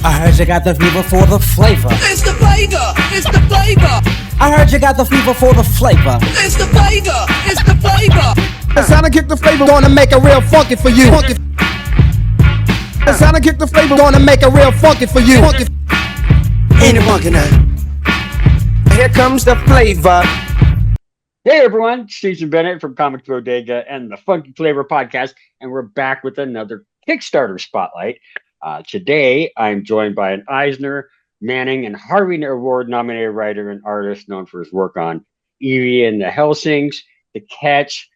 I heard you got the fever for the flavor. It's the flavor. It's the flavor. I heard you got the fever for the flavor. It's the flavor. It's the flavor. It's time to kick the flavor, gonna make it real funky for you. It's time to kick the flavor, gonna make it real funky for you. Ain't it funky now? Here comes the flavor. Hey everyone, Steve Bryant from Comics Bodega and the Funky Flavor Podcast, and we're back with another Kickstarter spotlight. Today, I'm joined by an Eisner, Manning, and Harvey Award-nominated writer and artist known for his work on Evie and the Helsings, The Catch,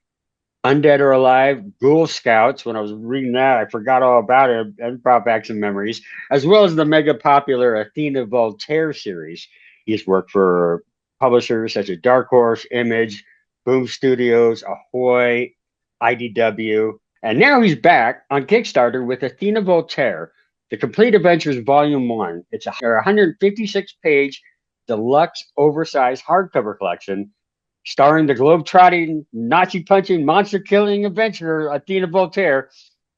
Undead or Alive, Ghoul Scouts. When I was reading that, I forgot all about it and brought back some memories, as well as the mega-popular Athena Voltaire series. He's worked for publishers such as Dark Horse, Image, Boom Studios, Ahoy, IDW, and now he's back on Kickstarter with Athena Voltaire, The Complete Adventures Volume 1. It's a 156-page deluxe oversized hardcover collection starring the globetrotting, Nazi-punching, monster-killing adventurer Athena Voltaire.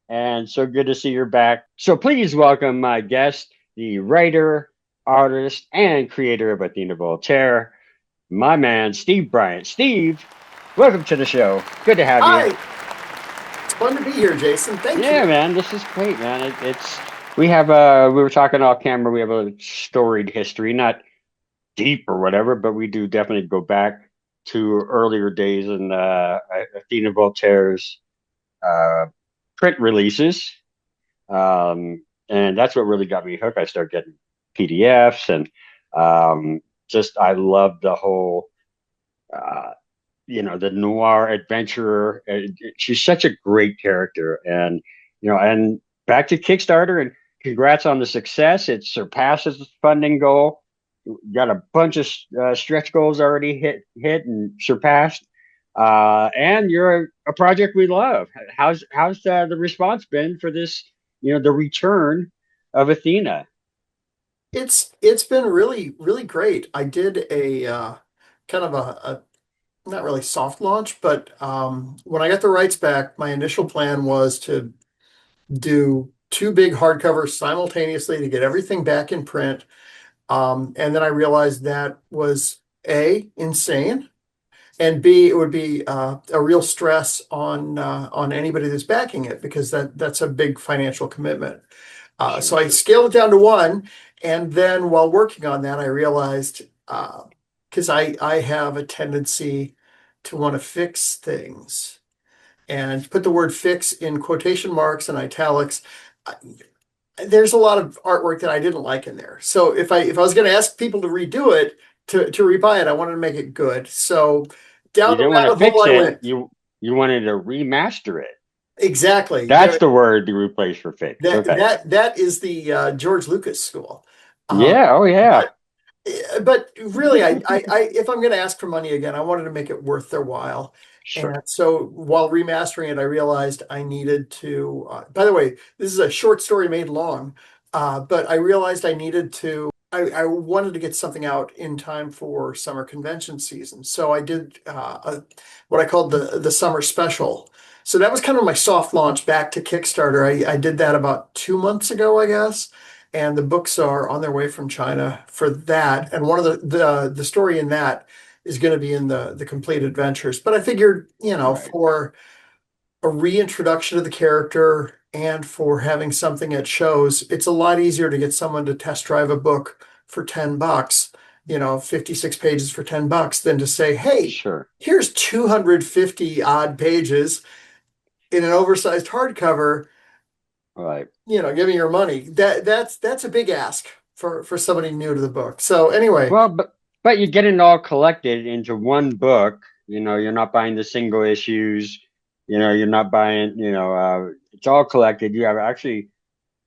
And so good to see you're back. So please welcome my guest, the writer, artist, and creator of Athena Voltaire, my man, Steve Bryant. Steve, welcome to the show. Good to have you. Hi. It's fun to be here, Jason. Thank you. Yeah, man, this is great, man. We were talking off camera, we have a storied history, not deep or whatever, but we do definitely go back to earlier days in Athena Voltaire's print releases. And that's what really got me hooked. I started getting PDFs and I love the whole, the noir adventurer. She's such a great character. And, and back to Kickstarter, and congrats on the success. It surpasses the funding goal. Got a bunch of stretch goals already hit and surpassed. And you're a project we love. How's the response been for this, the return of Athena? It's been really, really great. I did a kind of a not really soft launch, but when I got the rights back, my initial plan was to do 2 big hardcovers simultaneously to get everything back in print. And then I realized that was A, insane, and B, it would be a real stress on anybody that's backing it, because that's a big financial commitment. So I scaled it down to 1. And then while working on that, I realized, because I have a tendency to want to fix things, and put the word fix in quotation marks and italics. There's a lot of artwork that I didn't like in there. So if I was going to ask people to redo it, to rebuy it, I wanted to make it good. So down the rabbit hole I went. You wanted to remaster it. Exactly. That's the word to replace for fix. That is the George Lucas school. Yeah. Oh, yeah. But really, I if I'm going to ask for money again, I wanted to make it worth their while. Sure. And so while remastering it, I realized I needed to. By the way, this is a short story made long, but I realized I needed to. I wanted to get something out in time for summer convention season, so I did what I called the summer special. So that was kind of my soft launch back to Kickstarter. I did that about 2 months ago, I guess. And the books are on their way from China for that. And one of the story in that is going to be in the Complete Adventures. But I figured, right, for a reintroduction of the character and for having something at shows, it's a lot easier to get someone to test drive a book for $10, 56 pages for $10, than to say, hey, sure, here's 250 odd pages in an oversized hardcover. Right. Give me your money. That's a big ask for somebody new to the book. So anyway. Well, but you get it all collected into one book. You're not buying the single issues. You're not buying, it's all collected. You have actually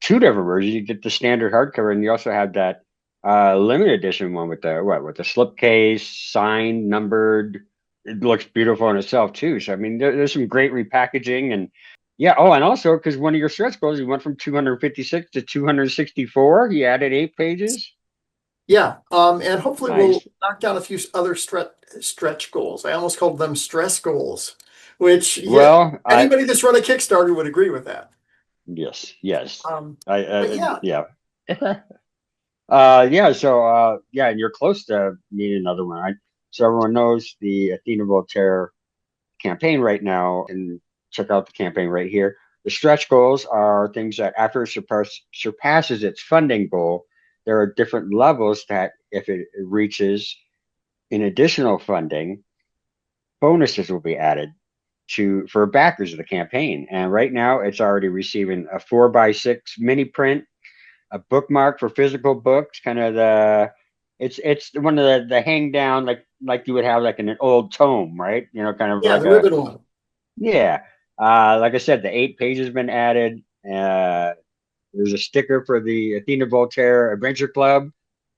2 different versions. You get the standard hardcover, and you also have that limited edition one with the slipcase, signed, numbered. It looks beautiful in itself too. So I mean, there's some great repackaging. And yeah. Oh, and also because one of your stretch goals, you went from 256 to 264. You added 8 pages. Yeah. And hopefully Nice. we'll knock down a few other stretch goals. I almost called them stress goals, which anybody that's run a Kickstarter would agree with that. Yes. But yeah. Yeah. Yeah, so yeah, and you're close to meeting another one. So everyone knows the Athena Voltaire campaign right now, and check out the campaign right here. The stretch goals are things that after it surpasses its funding goal, there are different levels that if it reaches in additional funding, bonuses will be added to for backers of the campaign. And right now, it's already receiving a 4x6 mini print, a bookmark for physical books, kind of it's one of the hang down like you would have like in an old tome, right? You know, kind of Yeah, like the a ribbon one. yeah. Like I said, the 8 pages have been added. There's a sticker for the Athena Voltaire Adventure Club,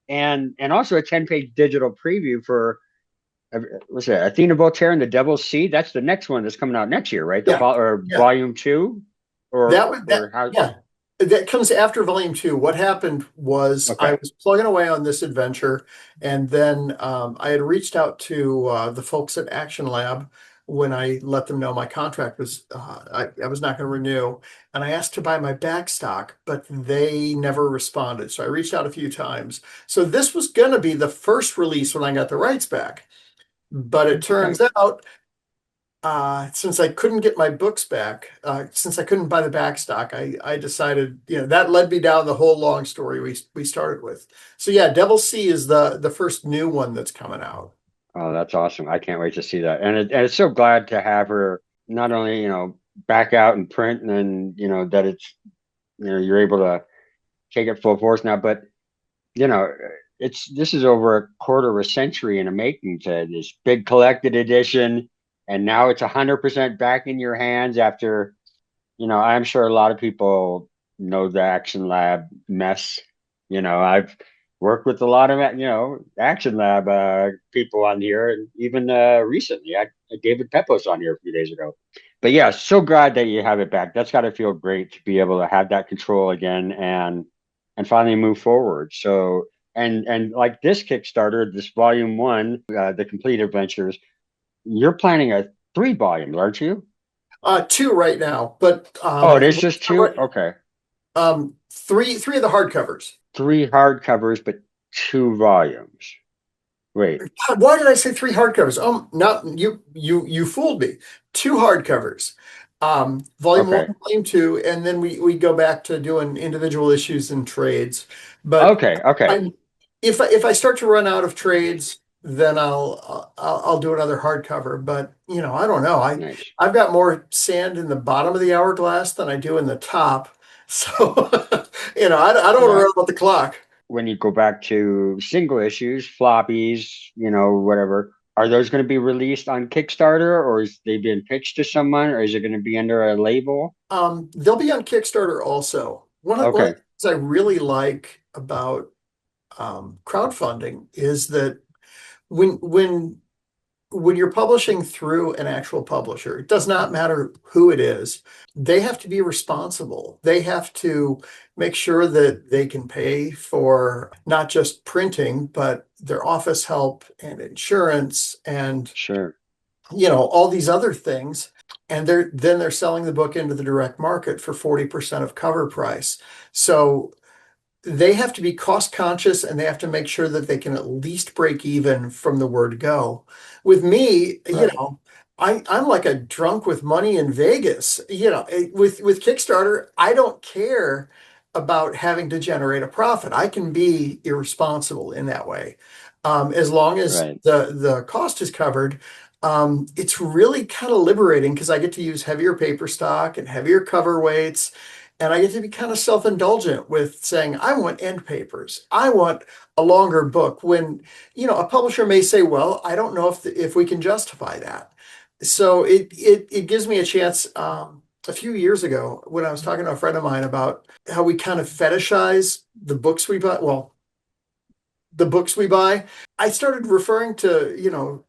and also a 10-page digital preview for what's that? Athena Voltaire and the Devil's Seed. That's the next one that's coming out next year, right? The Yeah, vol or yeah. volume two, That was that. or how? Yeah, that comes after volume two. What happened was I Okay, was plugging away on this adventure, and then I had reached out to the folks at Action Lab when I let them know my contract was I was not going to renew, and I asked to buy my back stock, but they never responded. So I reached out a few times. So this was going to be the first release when I got the rights back, but it okay. turns out since I couldn't get my books back, since I couldn't buy the back stock, I decided, that led me down the whole long story we started with. So yeah, Devil Sea is the first new one that's coming out. Oh, that's awesome. I can't wait to see that. And it's so glad to have her not only, back out and print and then, that it's, you're able to take it full force now, but, you know, this is over a quarter of a century in the making to this big collected edition. And now it's 100% back in your hands after, I'm sure a lot of people know the Action Lab mess. I've worked with a lot of Action Lab people on here, and even recently, I had David Pepos on here a few days ago. But yeah, so glad that you have it back. That's got to feel great to be able to have that control again and finally move forward. So and like this Kickstarter, this volume one, the complete adventures, you're planning a 3 volume, aren't you? Two right now, but Oh, it is just two? Okay. three of the hardcovers. 3 hardcovers, but 2 volumes. Wait, God, why did I say three hardcovers? Not you fooled me. Two hardcovers. Volume one, okay. volume two, and then we go back to doing individual issues and trades. But Okay, okay. I'm if I start to run out of trades, then I'll do another hardcover. But I don't know. Nice. I've got more sand in the bottom of the hourglass than I do in the top. So I don't want to Yeah. run out the clock. When you go back to single issues, floppies, whatever, are those going to be released on Kickstarter or is they being pitched to someone or is it going to be under a label? They'll be on Kickstarter also. One of the Okay. things I really like about crowdfunding is that when when when you're publishing through an actual publisher, it does not matter who it is, they have to be responsible. They have to make sure that they can pay for not just printing, but their office help and insurance and Sure. all these other things. And they're selling the book into the direct market for 40% of cover price. So they have to be cost conscious and they have to make sure that they can at least break even from the word go. With me, Right. I'm like a drunk with money in Vegas. With Kickstarter, I don't care about having to generate a profit. I can be irresponsible in that way. As long as Right. the cost is covered, it's really kind of liberating because I get to use heavier paper stock and heavier cover weights. And I get to be kind of self-indulgent with saying, I want end papers. I want a longer book. When, a publisher may say, well, I don't know if we can justify that. So it gives me a chance. A few years ago, when I was talking to a friend of mine about how we kind of fetishize the books we buy, the books we buy, I started referring to,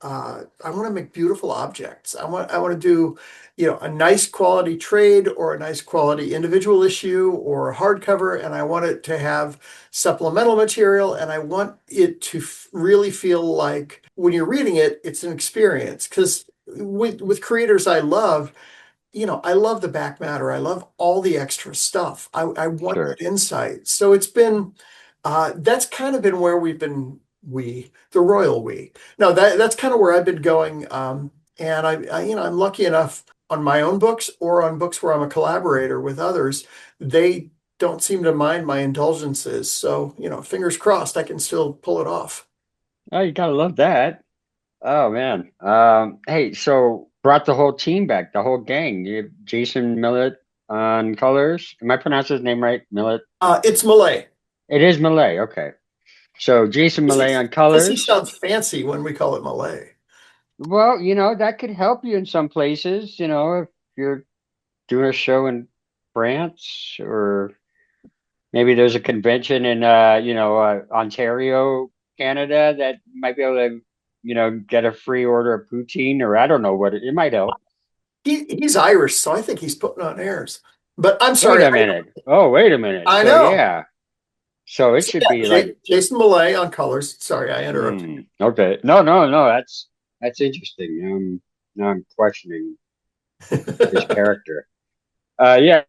I want to make beautiful objects. I want to do, a nice quality trade or a nice quality individual issue or a hardcover, and I want it to have supplemental material, and I want it to really feel like when you're reading it, it's an experience. Because with creators I love, I love the back matter. I love all the extra stuff. I want Sure. that insight. So it's been, that's kind of been where we've been, the royal we. No, that's kind of where I've been going. And I'm lucky enough on my own books or on books where I'm a collaborator with others, they don't seem to mind my indulgences. So, fingers crossed, I can still pull it off. Oh, you gotta love that. Oh man. Hey, so brought the whole team back, the whole gang. You have Jason Millet on colors. Am I pronouncing his name right? Millet. It's Malay. It is Malay. Okay. So Jason Malay on He colors. sounds fancy when we call it Malay. Well, that could help you in some places, if you're doing a show in France, or maybe there's a convention in Ontario, Canada, that might be able to, get a free order of poutine, or I don't know what it might help. He's Irish, so I think he's putting on airs. But I'm Wait sorry. a minute. Oh, wait a minute. I So know. yeah. So it should be like Jason Malay on colors. Sorry, I interrupted. okay. No, no, no. That's interesting. Now I'm questioning his character. Yeah,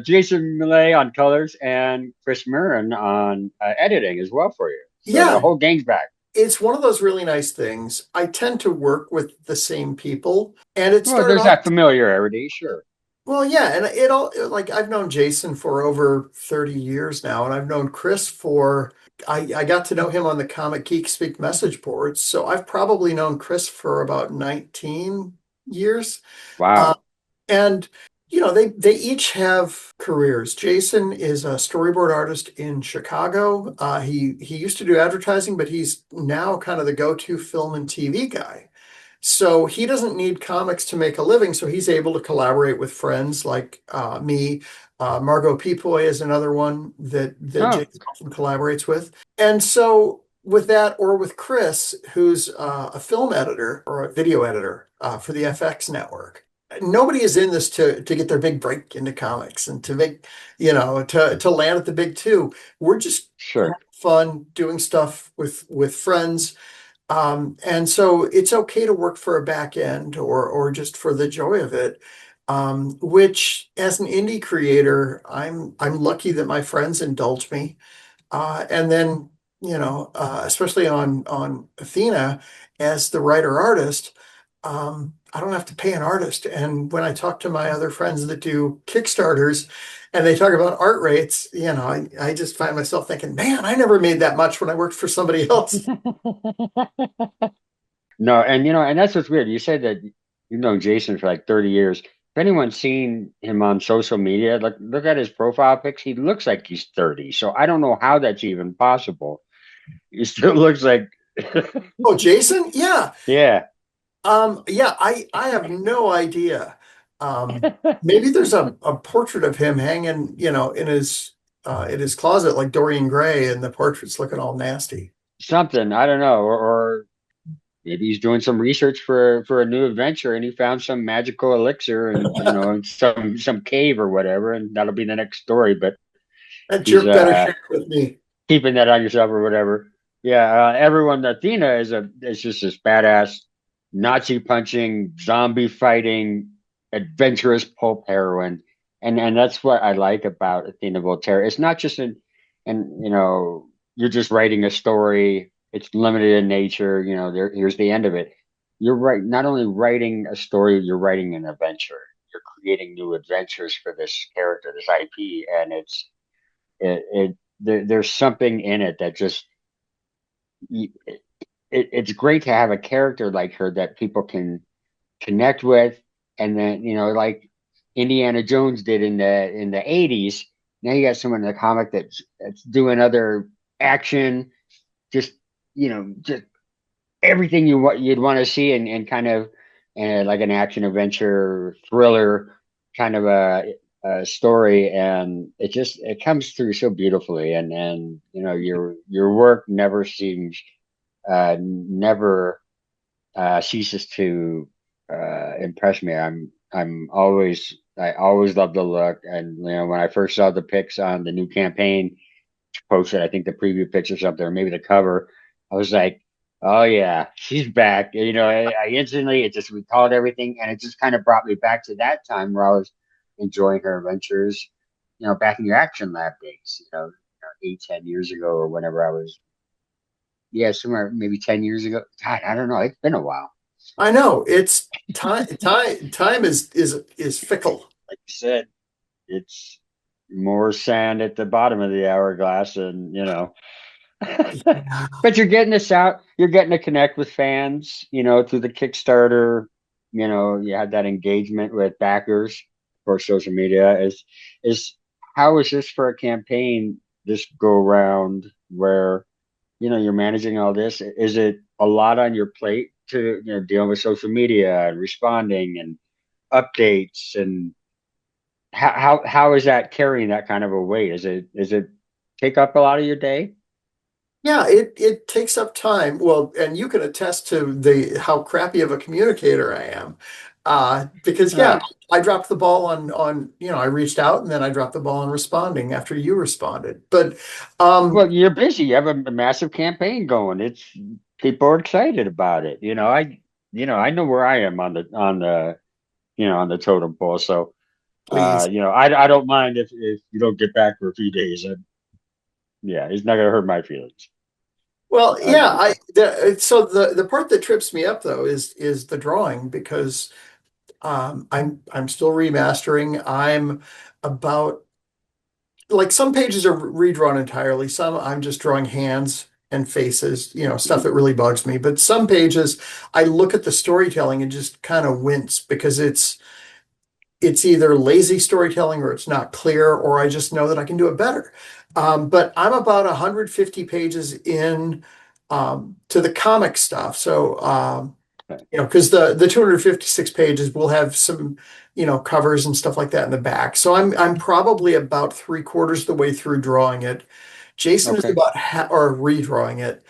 Jason Millet on colors and Chris Murrin on editing as well for you. So Yeah, the whole gang's back. it's one of those really nice things. I tend to work with the same people, and it Well, started there's off. that familiarity, sure. Well, yeah, and it all like I've known Jason for over 30 years now, and I've known Chris for I got to know him on the Comic Geek Speak message boards, so I've probably known Chris for about 19 years. Uh, Wow. and they each have careers. Jason is a storyboard artist in Chicago. He used to do advertising, but he's now kind of the go-to film and TV guy. So he doesn't need comics to make a living. So he's able to collaborate with friends like me. Margot Peepoy is another one that Oh, Jason often collaborates with. And so with that, or with Chris, who's a film editor or a video editor for the FX network. Nobody is in this to get their big break into comics and to make, to land at the big two. We're just having sure. fun doing stuff with friends. And so it's okay to work for a back end or just for the joy of it. Which as an indie creator, I'm lucky that my friends indulge me. And then, especially on Athena as the writer artist, I don't have to pay an artist. And when I talk to my other friends that do Kickstarters and they talk about art rates, I just find myself thinking, man, I never made that much when I worked for somebody else. No, and that's what's weird. You said that you've known Jason for like 30 years. If anyone's seen him on social media, look at his profile pics. He looks like he's 30. So I don't know how that's even possible. He still looks like Oh, Jason? Yeah. yeah. Yeah, I have no idea. Maybe there's a portrait of him hanging, in his closet like Dorian Gray and the portrait's looking all nasty. Something, I don't know, or maybe he's doing some research for a new adventure and he found some magical elixir and in some cave or whatever, and that'll be the next story. But That he's jerk better share it with me. keeping that on yourself or whatever. Yeah, everyone. Athena is just this badass Nazi punching, zombie fighting, adventurous pulp heroine, and that's what I like about Athena Voltaire. It's not just and you're just writing a story. It's limited in nature. Here's the end of it. You're right. Not only writing a story, you're writing an adventure. You're creating new adventures for this character, this IP, and there's something in it that just it's great to have a character like her that people can connect with, and then like Indiana Jones did in the 80s. Now you got someone in the comic that's doing other action, just just everything you'd want to see, and kind of like an action adventure thriller kind of a story, and it comes through so beautifully, and your work never ceases to impress me. I always love the look, and when I first saw the pics on the new campaign posted, I think the preview picture or something, or maybe the cover, I was like, Oh yeah, she's back. I instantly it just recalled everything, and it just kind of brought me back to that time where I was enjoying her adventures. Back in your Action Lab days. 8, 10 years ago, or whenever I was. Yeah, somewhere maybe 10 years ago. God, I don't know. It's been a while. I know it's time. Time is fickle. Like you said, it's more sand at the bottom of the hourglass, and Yeah. but you're getting this out. You're getting to connect with fans, through the Kickstarter. You had that engagement with backers for social media. Is how is this for a campaign this go round where you're managing all this? Is it a lot on your plate to dealing with social media and responding and updates, and how is that carrying that kind of a weight? Is it take up a lot of your day? Yeah, it takes up time. Well, and you can attest to the how crappy of a communicator I am. Because yeah, Uh, I dropped the ball on I reached out and then I dropped the ball on responding after you responded. But um well, you're busy. You have a massive campaign going. It's people are excited about it. I know where I am on the totem pole. So, please. I don't mind if you don't get back for a few days. Yeah, it's not gonna hurt my feelings. Well, Uh, yeah, so the part that trips me up though is the drawing because I'm still remastering. I'm about like some pages are redrawn entirely. Some I'm just drawing hands and faces, stuff that really bugs me. But some pages I look at the storytelling and just kind of wince because it's either lazy storytelling or it's not clear, or I just know that I can do it better. But I'm about 150 pages in to the comic stuff. So, because the 256 pages will have some, covers and stuff like that in the back. So I'm probably about three-quarters of the way through drawing it. Jason is okay, about or redrawing it,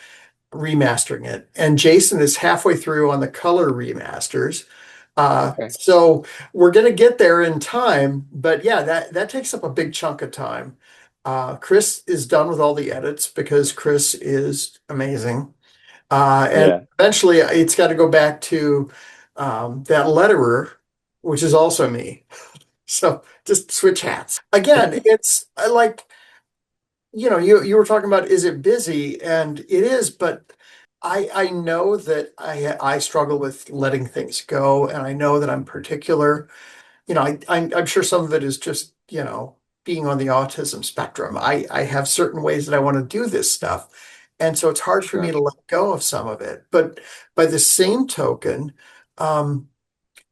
remastering it, and Jason is halfway through on the color remasters. okay, So we're gonna get there in time, but yeah, that takes up a big chunk of time. Chris is done with all the edits because Chris is amazing. And yeah, eventually it's got to go back to that letterer, which is also me. So just switch hats. Again, it's like, you were talking about, is it busy? And it is, but I know that I struggle with letting things go, and I know that I'm particular. I'm sure some of it is just, being on the autism spectrum. I have certain ways that I want to do this stuff. And so it's hard for me sure, to let go of some of it. But by the same token, um,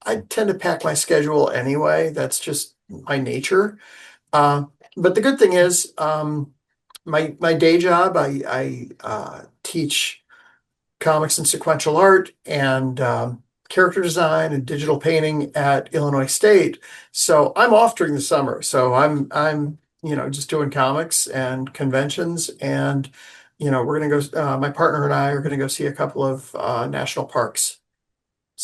I tend to pack my schedule anyway. That's just my nature. Uh, but the good thing is, my day job, I teach comics and sequential art and character design and digital painting at Illinois State. So I'm off during the summer. So I'm just doing comics and conventions, and we're gonna go. My partner and I are gonna go see a couple of national parks.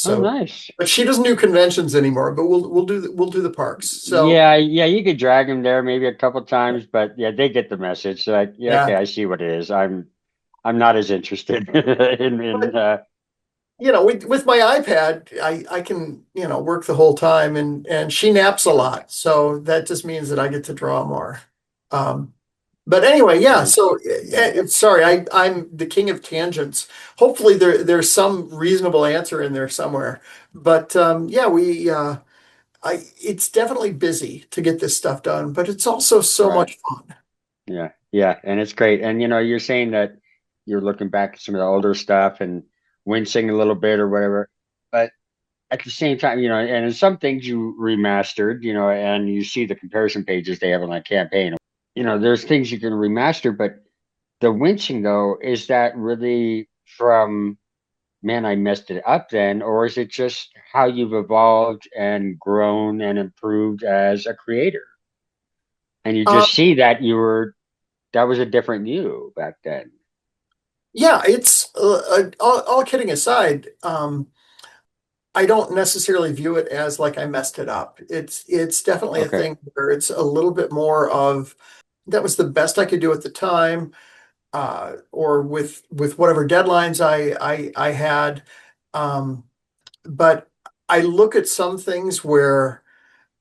oh So, nice. but she doesn't do conventions anymore. But we'll do the parks. So Yeah, yeah, you could drag them there maybe a couple times, but yeah, they get the message. So like, yeah, yeah. okay, I see what it is. I'm not as interested in With my iPad, I can, work the whole time, and she naps a sure, lot. So that just means that I get to draw more. Um, but anyway, yeah, nice. so sorry, I'm the king of tangents. Hopefully there's some reasonable answer in there somewhere. But yeah, it's definitely busy to get this stuff done, but it's also so Right. much fun. Yeah, yeah, and it's great. And you're saying that you're looking back at some of the older stuff and wincing a little bit or whatever. But at the same time, and in some things you remastered, and you see the comparison pages they have on that campaign. There's things you can remaster, but the wincing though, is that really from, man, I messed it up then, or is it just how you've evolved and grown and improved as a creator? And you Uh, just see that that was a different you back then. yeah, it's all kidding aside. I don't necessarily view it as like I messed it up. It's definitely a Okay. thing where it's a little bit more of that was the best I could do at the time. or with whatever deadlines I had. But I look at some things where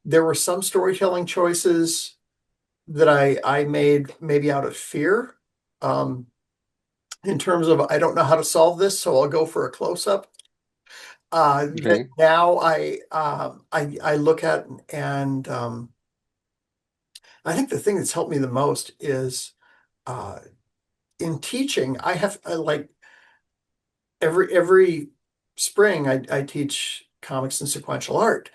there were some storytelling choices that I made maybe out of fear, in terms of I don't know how to solve this, so I'll go for a close up. That Okay. now I look at, and I think the thing that's helped me the most is, uh, in teaching. I have like every spring I teach comics and sequential art,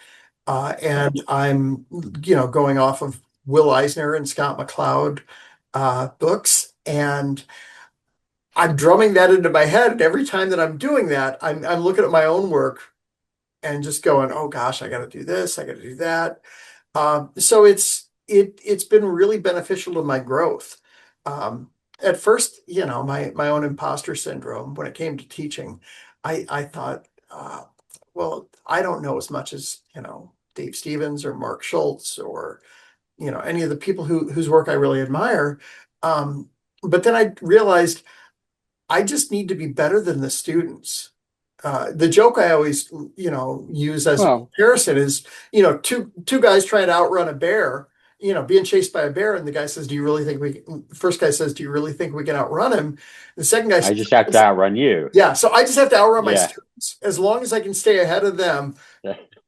and I'm going off of Will Eisner and Scott McCloud books, and I'm drumming that into my head. And every time that I'm doing that, I'm looking at my own work and just going, oh gosh, I got to do this, I got to do that. So it's been really beneficial to my growth. At first, my own imposter syndrome when it came to teaching, I thought, well, I don't know as much as Dave Stevens or Mark Schultz or any of the people whose work I really admire. But then I realized I just need to be better than the students. The joke I always, use as a Well, comparison is, two guys trying to outrun a bear, being chased by a bear, and the guy says, "Do you really think we?" First guy says, "Do you really think we can outrun him?" The second guy I says, just have to outrun you. "Yeah." So I just have to outrun my Yeah. students. As long as I can stay ahead of them,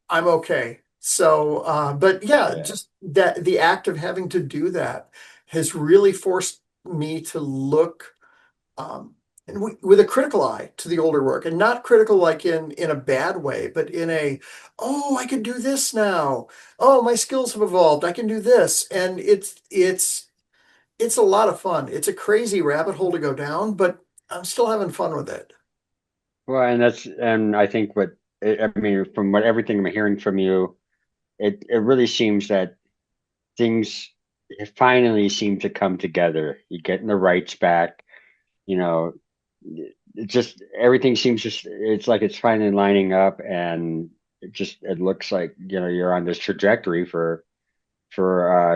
I'm okay. So, but yeah, Yeah. just that the act of having to do that has really forced me to look, um, and with a critical eye to the older work, and not critical like in a bad way, but in a, oh, I can do this now. Oh, my skills have evolved. I can do this, and it's a lot of fun. It's a crazy rabbit hole to go down, but I'm still having fun with it. Well, and I think I mean, from what everything I'm hearing from you, it really seems that things finally seem to come together. You're getting the rights back, you know, it just everything seems just it's like it's finally lining up, and it looks like you're on this trajectory for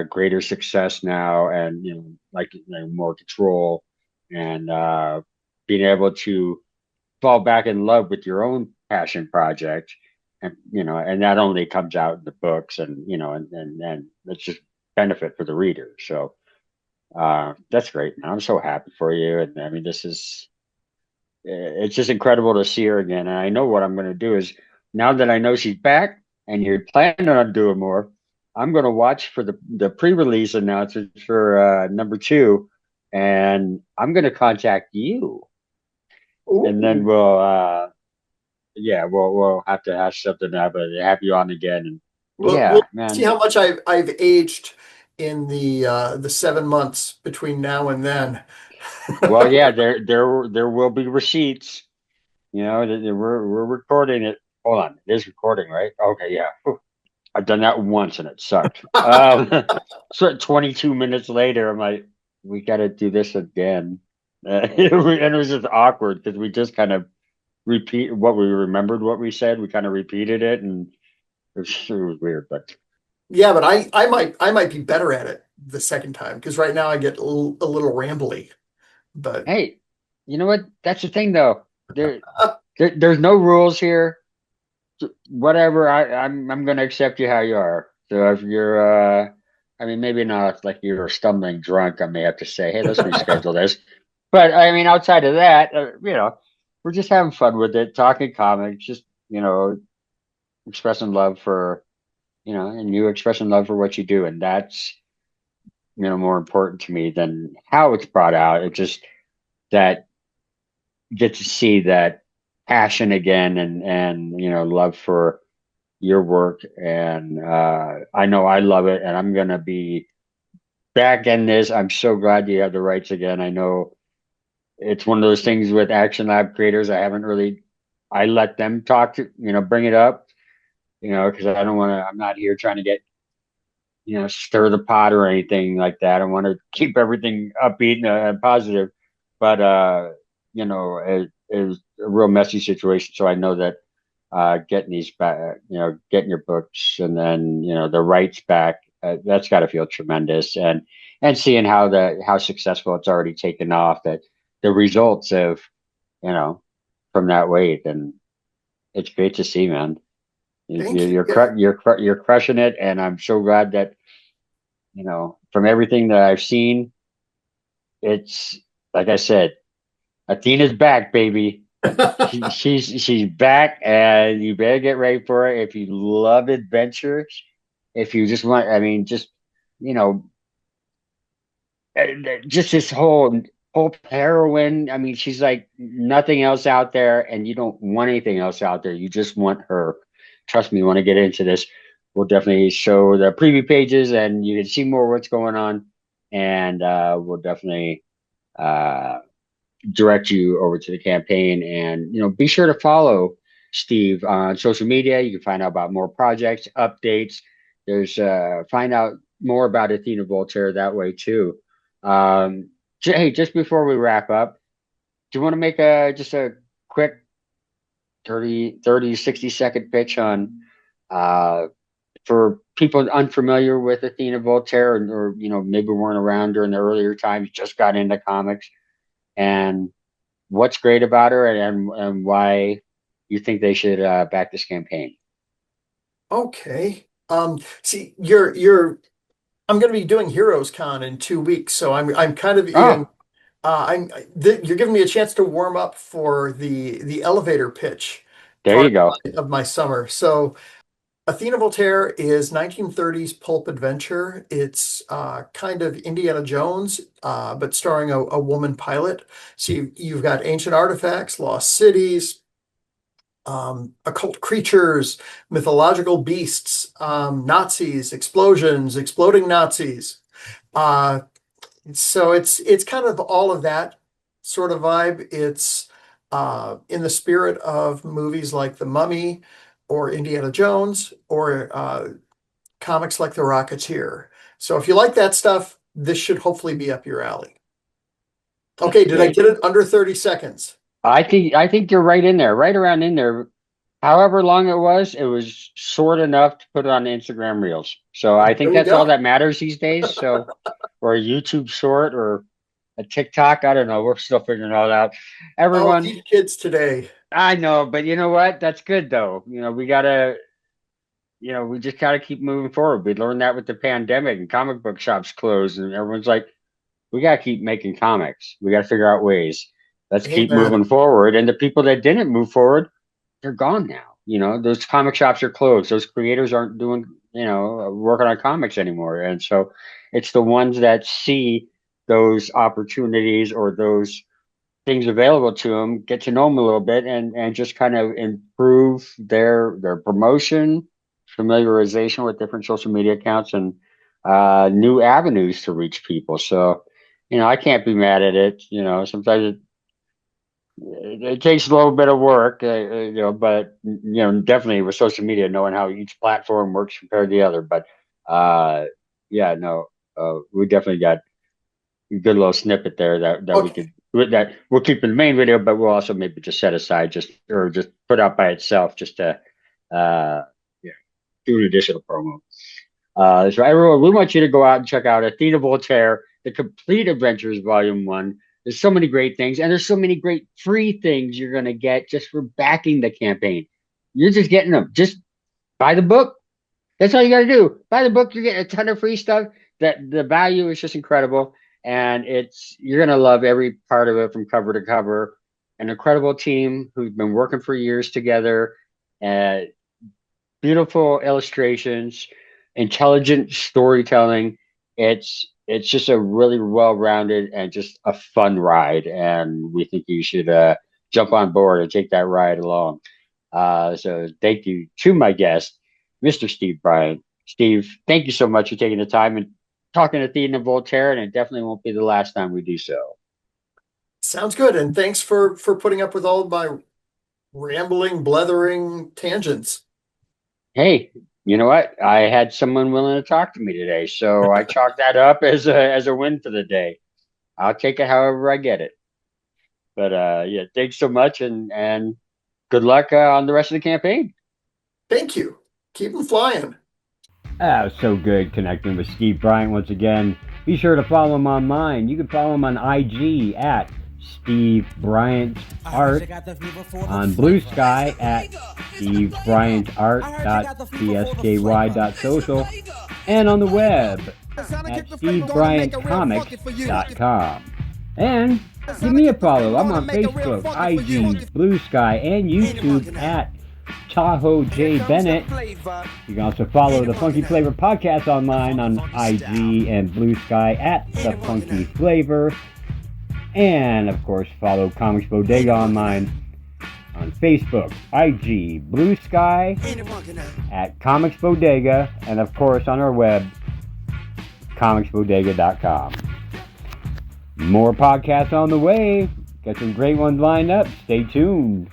greater success now, and like more control, and being able to fall back in love with your own passion project, and and that only comes out in the books, and and it's just benefit for the reader. So that's great. I'm so happy for you, and I mean it's just incredible to see her again. And I know what I'm going to do is, now that I know she's back and you're planning on doing more, I'm going to watch for the pre-release announcements for #2, and I'm going to contact you, and then Ooh. we'll have to hash something out, but have you on again. And We'll yeah, see man. how much I've aged in the 7 months between now and then. Well, yeah, there will be receipts. We're recording it. Hold on, it is recording, right? Okay, yeah. Whew. I've done that once and it sucked. So 22 minutes later, I'm like, we got to do this again. And it was just awkward because we just kind of repeat what we remembered, what we said. We kind of repeated it, and it was weird. But Yeah, but I might be better at it the second time because right now I get a little rambly. But hey, you know what? That's the thing, though. There's no rules here. Whatever, I'm gonna accept you how you are. So if you're I mean, maybe not like you're stumbling drunk, I may have to say, hey, let's reschedule this. But I mean, outside of that, we're just having fun with it, talking comics, just expressing love for and you expressing love for what you do, and that's more important to me than how it's brought out. It's just that get to see that passion again, and love for your work, and I know I love it, and I'm gonna be back in this. I'm so glad you have the rights again. I know it's one of those things with Action Lab creators. I let them talk to bring it up, because I don't want to. I'm not here trying to get stir the pot or anything like that. I want to keep everything upbeat and positive, but it was a real messy situation. So I know that getting these back, getting your books, and then the rights back, that's got to feel tremendous. And and seeing how successful it's already taken off, that the results of, from that weight, and it's great to see, man. Thank you. Yeah. You're crushing it, and I'm so glad that, from everything that I've seen, it's like I said, Athena's back, baby. She's back, and you better get ready for it. If you love adventures, if you just want, I mean, just you know, just this whole heroine. I mean, she's like nothing else out there, and you don't want anything else out there. You just want her. Trust me, you want to get into this. We'll definitely show the preview pages, and you can see more what's going on, and we'll definitely direct you over to the campaign. And be sure to follow Steve on social media. You can find out about more projects, updates. There's find out more about Athena Voltaire that way too. Hey, just before we wrap up, do you want to make just a quick 60-second pitch on for people unfamiliar with Athena Voltaire, or maybe weren't around during the earlier times, just got into comics, and what's great about her, and why you think they should back this campaign? Okay. See, I'm going to be doing Heroes Con in 2 weeks, so I'm kind of even. You're giving me a chance to warm up for the elevator pitch There you go. of my summer. So, Athena Voltaire is 1930s pulp adventure. It's kind of Indiana Jones, but starring a woman pilot. So you've got ancient artifacts, lost cities, occult creatures, mythological beasts, Nazis, explosions, exploding Nazis. So it's kind of all of that sort of vibe. It's in the spirit of movies like The Mummy or Indiana Jones, or comics like The Rocketeer. So if you like that stuff, this should hopefully be up your alley. Okay, did I get it under 30 seconds? I think you're right in there, right around in there. However long it was short enough to put it on Instagram Reels. So I think that's all that matters these days. So, or a YouTube short, or a TikTok. I don't know. We're still figuring it all out. Everyone, these kids today. I know, but you know what? That's good though. We gotta, we just gotta keep moving forward. We learned that with the pandemic, and comic book shops closed, and everyone's like, we gotta keep making comics. We gotta figure out ways. Let's keep moving forward. And the people that didn't move forward, they're gone now. Those comic shops are closed. Those creators aren't doing, working on comics anymore. And so it's the ones that see those opportunities or those things available to them, get to know them a little bit, and just kind of improve their promotion, familiarization with different social media accounts, and new avenues to reach people. So, I can't be mad at it. Sometimes it takes a little bit of work, but definitely with social media, knowing how each platform works compared to the other. But we definitely got a good little snippet there that we'll keep in the main video, but we'll also maybe just set aside just put out by itself, just to do an additional promo. So everyone, we want you to go out and check out Athena Voltaire, The Complete Adventures Volume 1. There's so many great things, and there's so many great free things you're going to get just for backing the campaign. You're just getting them. Just buy the book. That's all you got to do. Buy the book. You're getting a ton of free stuff. That the value is just incredible, and you're going to love every part of it from cover to cover. An incredible team who's been working for years together. Beautiful illustrations, intelligent storytelling. It's just a really well-rounded and just a fun ride, and we think you should jump on board and take that ride along. So thank you to my guest, Mr. Steve Bryant. Steve, thank you so much for taking the time and talking to Athena Voltaire, and it definitely won't be the last time we do so. Sounds good, and thanks for putting up with all of my rambling, blethering tangents. Hey, you know what? I had someone willing to talk to me today, so I chalked that up as a win for the day. I'll take it however I get it. But thanks so much, and good luck on the rest of the campaign. Thank you. Keep them flying. So good connecting with Steve Bryant once again. Be sure to follow him online. You can follow him on IG at Steve Bryant Art, on Blue Sky at stevebryantart.psky.social, and on the web at stevebryantcomics.com. And give me a follow. I'm on Facebook, IG, Blue Sky, and YouTube at TahoeJBennett. You can also follow the Funky Flavor Podcast online on IG and Blue Sky at The Funky Flavor. And, of course, follow Comics Bodega online on Facebook, IG, Blue Sky, at Comics Bodega, and, of course, on our web, comicsbodega.com. More podcasts on the way. Got some great ones lined up. Stay tuned.